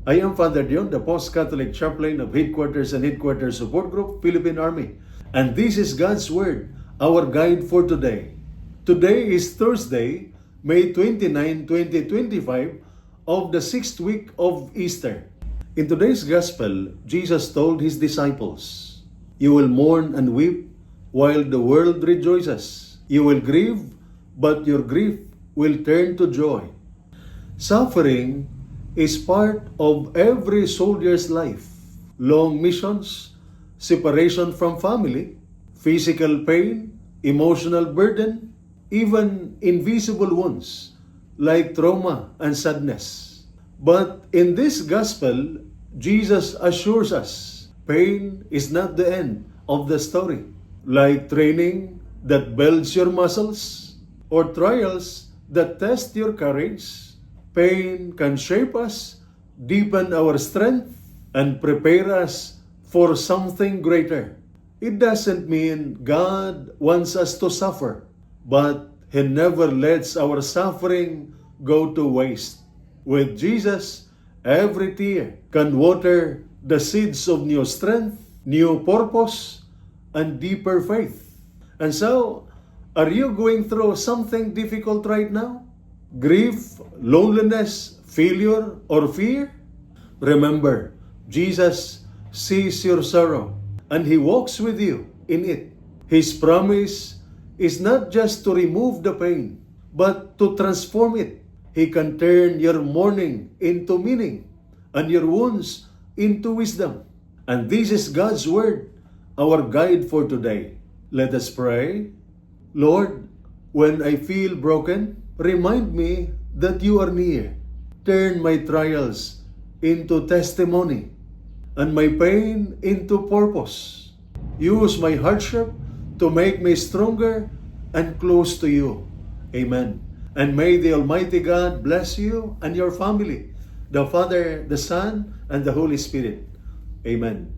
I am Father Dion, the Post-Catholic Chaplain of Headquarters and Headquarters Support Group, Philippine Army. And this is God's Word, our guide for today. Today is Thursday, May 29, 2025, of the 6th week of Easter. In today's Gospel, Jesus told His disciples, "You will mourn and weep while the world rejoices. You will grieve, but your grief will turn to joy." Suffering is part of every soldier's life. Long missions, separation from family, physical pain, emotional burden, even invisible wounds like trauma and sadness. But in this gospel, Jesus assures us pain is not the end of the story. Like training that builds your muscles or trials that test your courage, pain can shape us, deepen our strength, and prepare us for something greater. It doesn't mean God wants us to suffer, but He never lets our suffering go to waste. With Jesus, every tear can water the seeds of new strength, new purpose, and deeper faith. And so, are you going through something difficult right now? Grief, loneliness, failure, or fear? Remember, Jesus sees your sorrow and He walks with you in it. His promise is not just to remove the pain, but to transform it. He can turn your mourning into meaning and your wounds into wisdom. And this is God's Word, our guide for today. Let us pray. Lord, when I feel broken, remind me that you are near. Turn my trials into testimony and my pain into purpose. Use my hardship to make me stronger and close to you. Amen. And may the Almighty God bless you and your family, the Father, the Son, and the Holy Spirit. Amen.